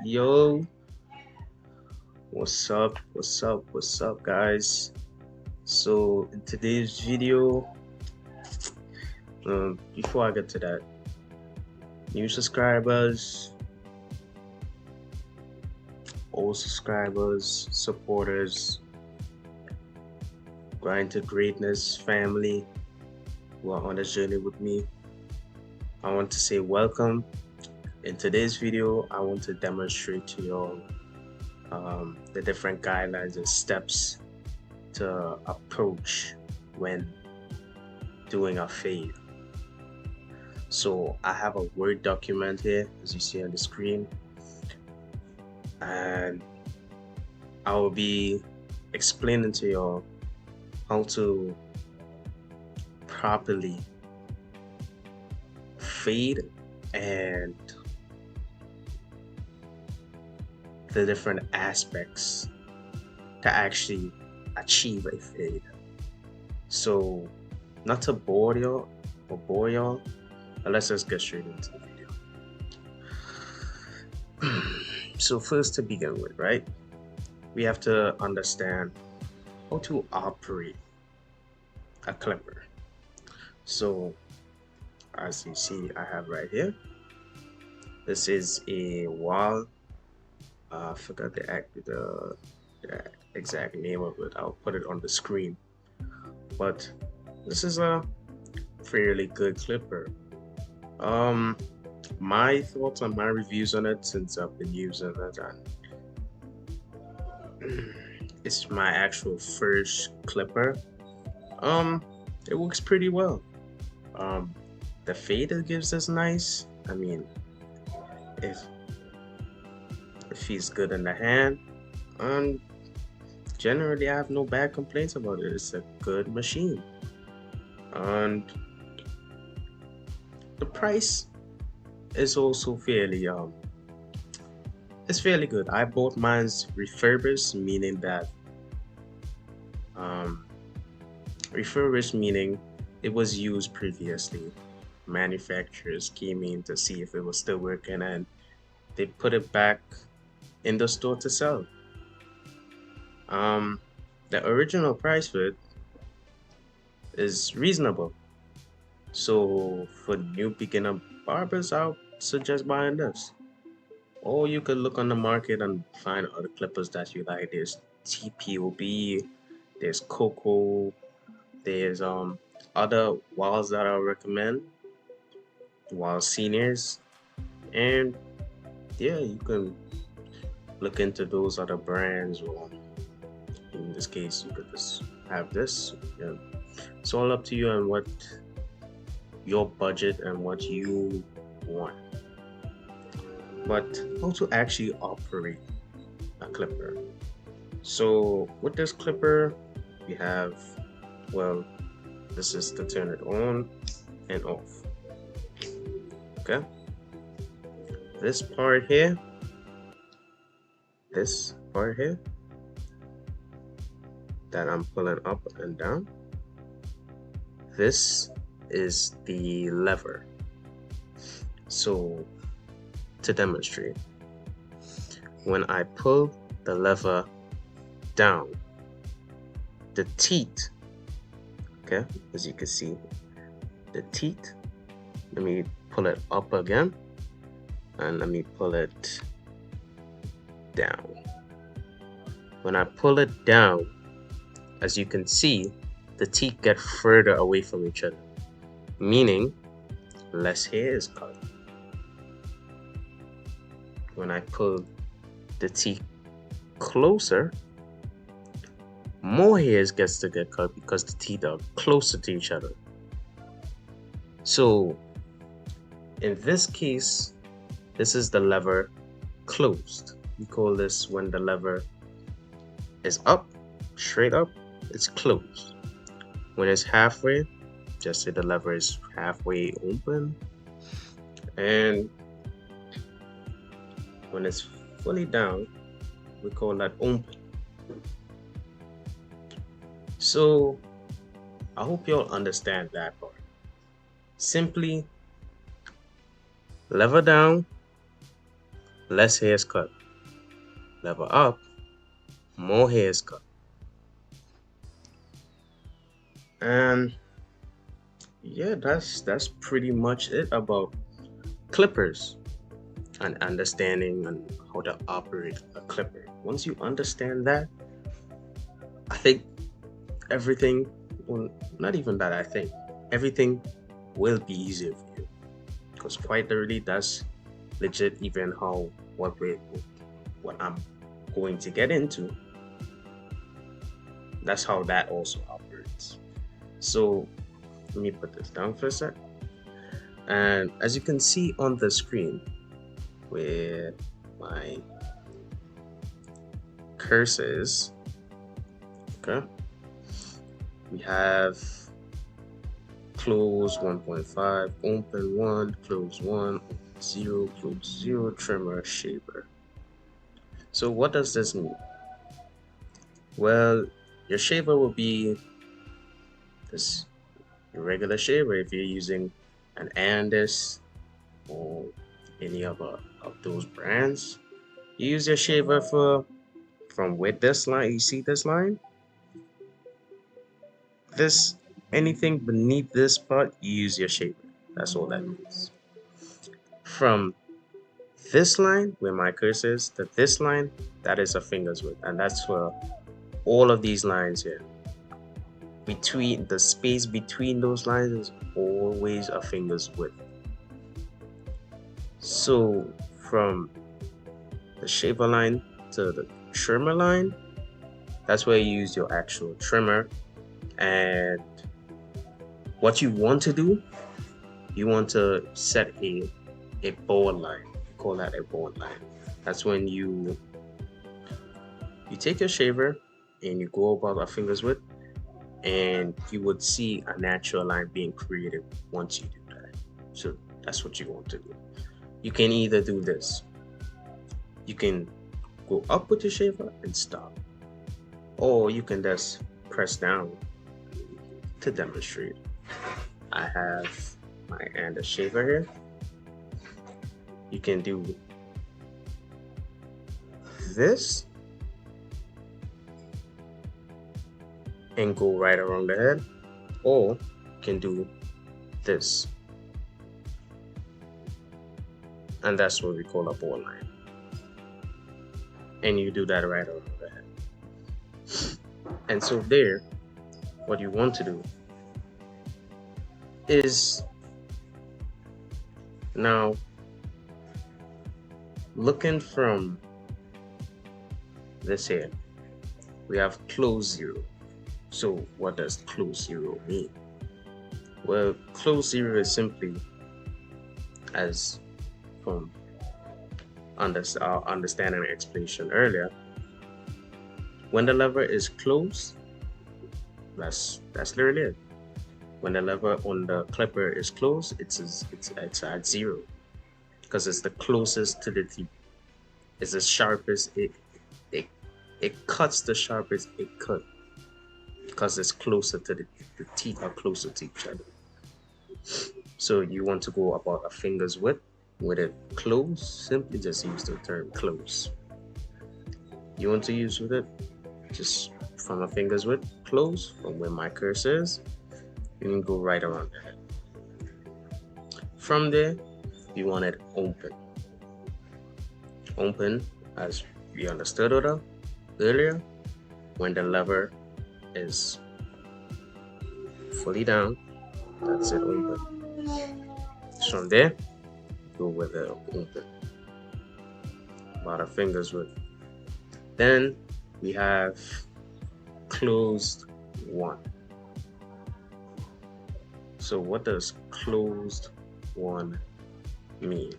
Yo, what's up? What's up? What's up, guys? So, in today's video, before I get to that, new subscribers, old subscribers, supporters, grind to greatness family who are on this journey with me, I want to say welcome. In today's video, I want to demonstrate to you all the different guidelines and steps to approach when doing a fade. So I have a Word document here, as you see on the screen, and I will be explaining to you all how to properly fade and the different aspects to actually achieve a fade. So, not to bore y'all, but let's just get straight into the video. So first, to begin with, right, we have to understand how to operate a clipper. So as you see, I have right here, this is a wall. I forgot the exact name of it. I'll put it on the screen, but this is a fairly good clipper. My thoughts and my reviews on it, since I've been using it, and it's my actual first clipper. It works pretty well. The fade it gives is nice. I mean, if it feels good in the hand, and generally I have no bad complaints about it. It's a good machine, and the price is also fairly it's fairly good. I bought mine's refurbished, meaning that refurbished meaning it was used previously. Manufacturers came in to see if it was still working, and they put it back in the store to sell. The original price for it is reasonable. So for new beginner barbers, I'll suggest buying this. Or you could look on the market and find other clippers that you like. There's TPOB, there's Coco, there's other walls that I recommend, wall seniors, and yeah, you can look into those other brands, or in this case, you could just have this. Yeah. It's all up to you and what your budget and what you want. But how to actually operate a clipper. So with this clipper, we have, well, this is to turn it on and off. Okay, this part here that I'm pulling up and down, this is the lever. So to demonstrate, when I pull the lever down, the teeth, okay, as you can see, the teeth, let me pull it up again, and let me pull it down. When I pull it down, as you can see, the teeth get further away from each other, meaning less hair is cut. When I pull the teeth closer, more hairs gets to get cut because the teeth are closer to each other. So in this case, this is the lever closed. We call this when the lever is up, straight up, it's closed. When it's halfway, just say the lever is halfway open. And when it's fully down, we call that open. So I hope you all understand that part. Simply lever down, less hairs cut. Level up, more hairs cut. And yeah, that's pretty much it about clippers and understanding and how to operate a clipper. Once you understand that, I think everything, well, not even that, I think everything will be easier for you. Because quite literally, that's legit even how what I'm going to get into. That's how that also operates. So let me put this down for a sec. And as you can see on the screen, where my cursor is, okay, we have close 1.5, open 1, close 1, 0, close 0, trimmer, shaper. So what does this mean? Well, your shaver will be this regular shaver if you're using an Andis or any other of those brands. You use your shaver from with this line. You see this line? This anything beneath this part, you use your shaver. That's all that means. From this line where my cursor is to this line, that is a finger's width, and that's for all of these lines here. Between the space between those lines is always a finger's width. So from the shaver line to the trimmer line, that's where you use your actual trimmer. And what you want to do, you want to set a board line. We call that a board line. That's when you take your shaver and you go about a finger's width, and you would see a natural line being created once you do that. So that's what you want to do. You can either do this. You can go up with your shaver and stop, or you can just press down to demonstrate. I have my Andis shaver here. You can do this and go right around the head, or you can do this, and that's what we call a ball line. And you do that right around the head. And so there, what you want to do is now looking from this here, we have close 0. So what does close 0 mean? Well, close 0 is simply, as from our understanding and explanation earlier, when the lever is closed, that's literally it. When the lever on the clipper is closed, it's at 0, because it's the closest to the teeth. It's the sharpest. It cuts the sharpest it could, because it's closer to the teeth are closer to each other. So you want to go about a finger's width with it close. Simply just use the term close. You want to use with it just from a finger's width close, from where my cursor is. You can go right around the head. From there, you want it open. Open, as we understood earlier, when the lever is fully down, that's it, open. From there, go with it open, about a finger's width. Then we have closed 1. So what does closed 1 mean?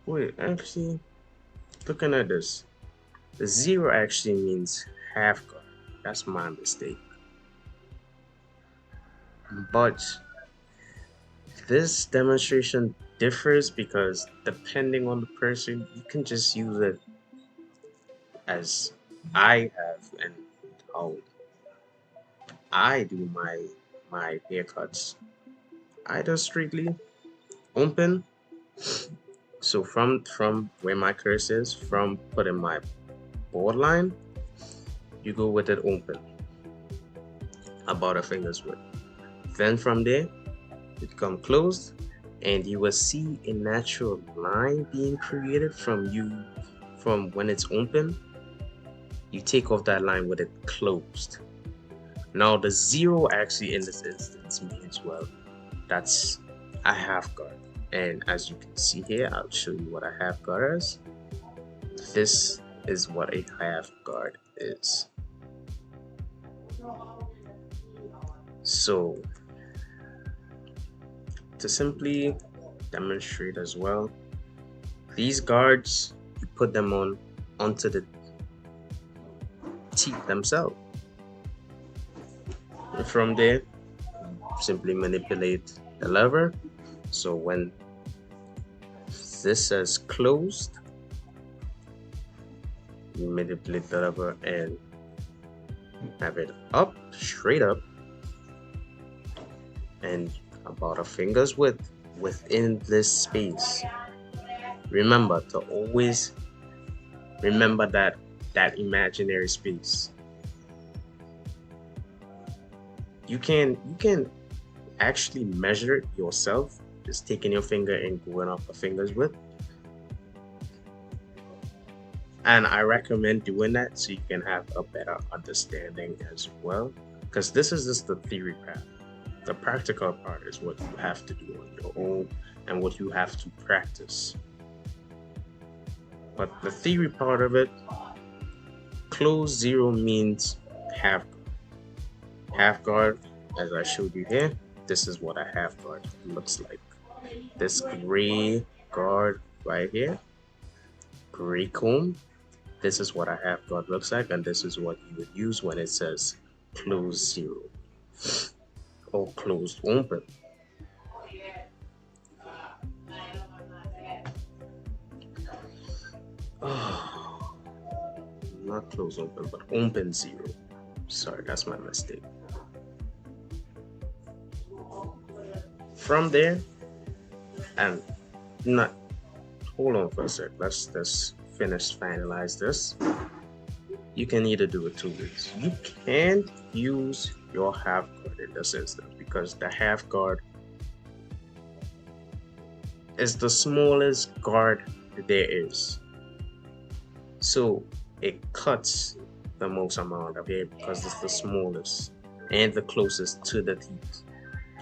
Wait, actually, looking at this, the 0 actually means half guard. That's my mistake. But this demonstration differs because depending on the person, you can just use it as I have and how I do my haircuts, either strictly open. So from where my cursor is, from putting my board line, you go with it open, about a finger's width. Then from there, it come closed, and you will see a natural line being created from when it's open. You take off that line with it closed. Now the zero actually in this instance means, well, that's a half guard. And as you can see here, I'll show you what a half guard is. This is what a half guard is. So to simply demonstrate as well, these guards, you put them onto the teeth themselves. And from there, simply manipulate the lever. So when this is closed, you manipulate the lever and have it up, straight up, and about a finger's width within this space. Remember to always remember that imaginary space. You can actually measure it yourself, just taking your finger and going up a finger's width. And I recommend doing that so you can have a better understanding as well, because this is just the theory part. The practical part is what you have to do on your own and what you have to practice. But the theory part of it, closed zero means half guard. Half guard, as I showed you here, this is what a half guard looks like. This gray guard right here, gray comb, this is what a half guard looks like, and this is what you would use when it says closed zero or closed open. Oh, not closed open, but open zero. Sorry, that's my mistake. From there, and not hold on for a sec. Let's finalize this. You can either do it two ways. You can use your half guard in this instance because the half guard is the smallest guard there is. So it cuts the most amount of hair because it's the smallest and the closest to the teeth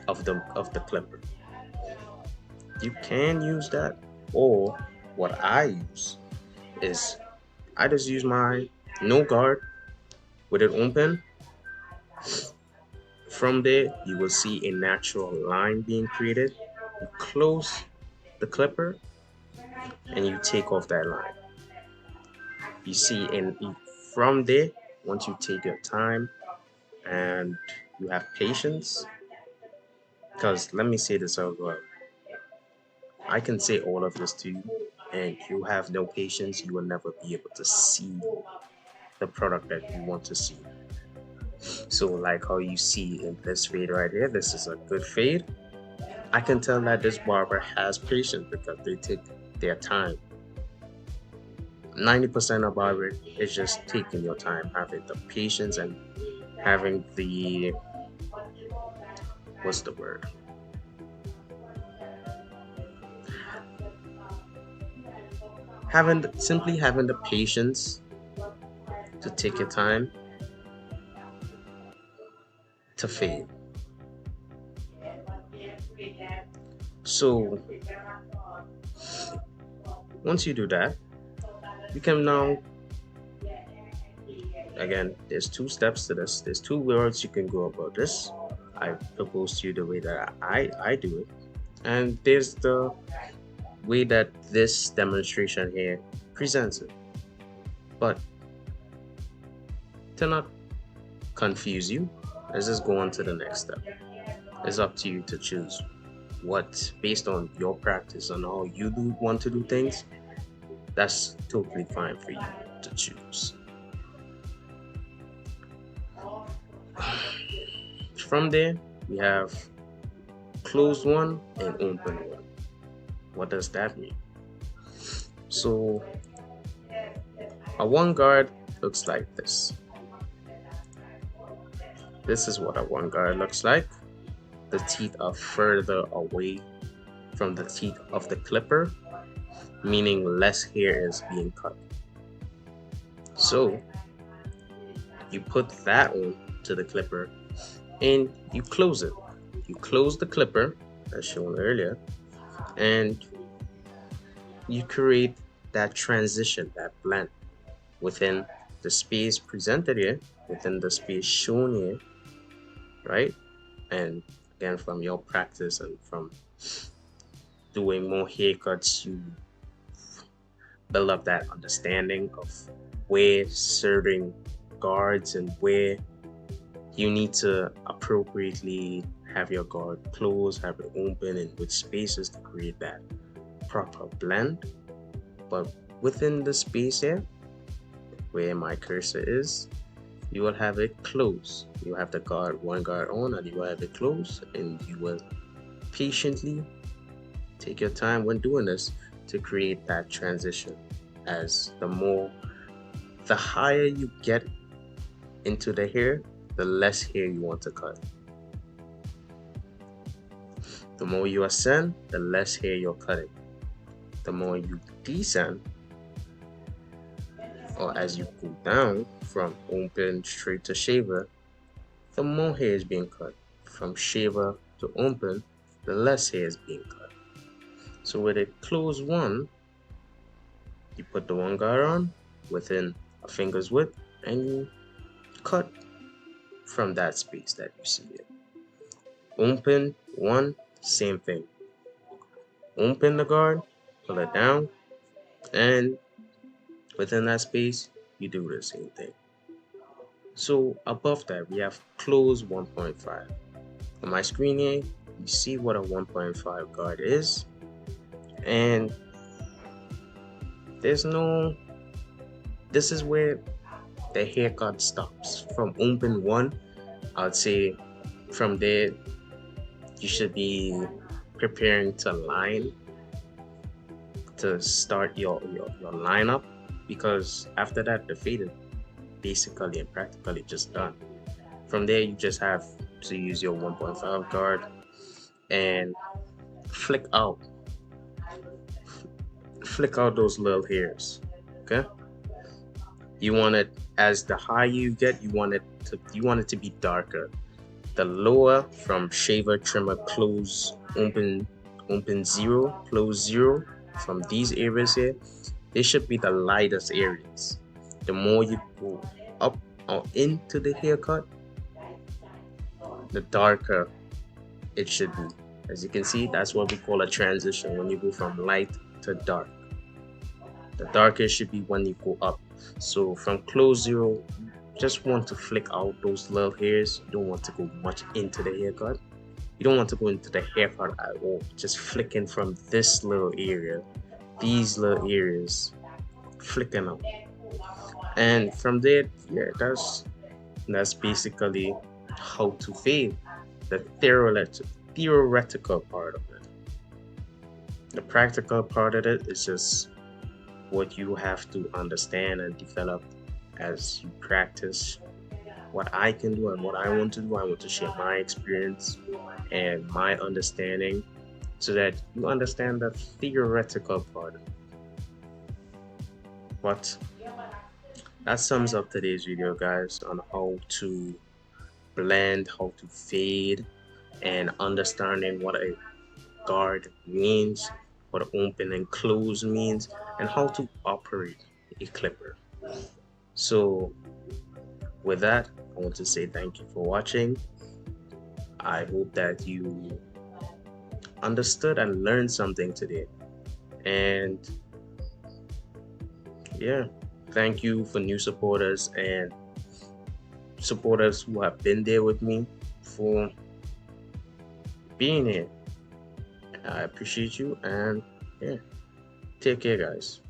of the clipper. You can use that, or what I use is I just use my no guard with it open. From there, you will see a natural line being created. You close the clipper and you take off that line. You see, and from there, once you take your time and you have patience, because let me say this as well, I can say all of this to you, and you have no patience, you will never be able to see the product that you want to see. So like how you see in this fade right here, this is a good fade. I can tell that this barber has patience because they take their time. 90% of barber is just taking your time, having the patience and having the, what's the word? Simply having the patience to take your time to fade. So once you do that, you can now, again, there's two steps to this. There's two words you can go about this. I propose to you the way that I do it. And there's the way that this demonstration here presents it. But to not confuse you, let's just go on to the next step. It's up to you to choose what, based on your practice and how you want to do things. That's totally fine for you to choose. From there, we have closed one and open one. What does that mean? So a one guard looks like this. This is what a one guard looks like. The teeth are further away from the teeth of the clipper, meaning less hair is being cut. So you put that on to the clipper and you close it. You close the clipper as shown earlier, and you create that transition, that blend within the space presented here, within the space shown here, right? And again, from your practice and from doing more haircuts, you build up that understanding of where certain guards and where you need to appropriately have your guard closed, have it open, and with spaces to create that proper blend. But within the space here, where my cursor is, you will have it closed. You have the guard, one guard on, and you will have it closed, and you will patiently take your time when doing this to create that transition. As the higher you get into the hair, the less hair you want to cut. The more you ascend, the less hair you're cutting. The more you descend, or as you go down from open straight to shaver, the more hair is being cut. From shaver to open, the less hair is being cut. So with a closed one, you put the one guard on within a finger's width and you cut from that space that you see here. Open one, same thing. Open the guard, pull it down, and within that space, you do the same thing. So above that, we have close 1.5. On my screen here, you see what a 1.5 guard is, and this is where the haircut stops. From open one, I'd say from there, you should be preparing to start your lineup, because after that, the fade is basically and practically just done. From there, you just have to use your 1.5 guard and flick out those little hairs. Okay, you want it, as the higher you get, you want it to be darker. The lower, from shaver, trimmer, close, open zero, close zero, from these areas here, they should be the lightest areas. The more you go up or into the haircut, the darker it should be. As you can see, that's what we call a transition, when you go from light to dark. The darker should be when you go up. So from close zero, just want to flick out those little hairs. You don't want to go much into the haircut. You don't want to go into the haircut at all. Just flicking from this little area, these little areas, flicking out. And from there, yeah, that's basically how to fade. The theoretical part of it. The practical part of it is just what you have to understand and develop as you practice. What I can do and what I want to do, I want to share my experience and my understanding so that you understand the theoretical part. But that sums up today's video, guys, on how to blend, how to fade, and understanding what a guard means, what open and close means, and how to operate a clipper. So with that, I want to say thank you for watching. I hope that you understood and learned something today. And yeah, thank you for new supporters and supporters who have been there with me for being here. I appreciate you, and yeah, take care, guys.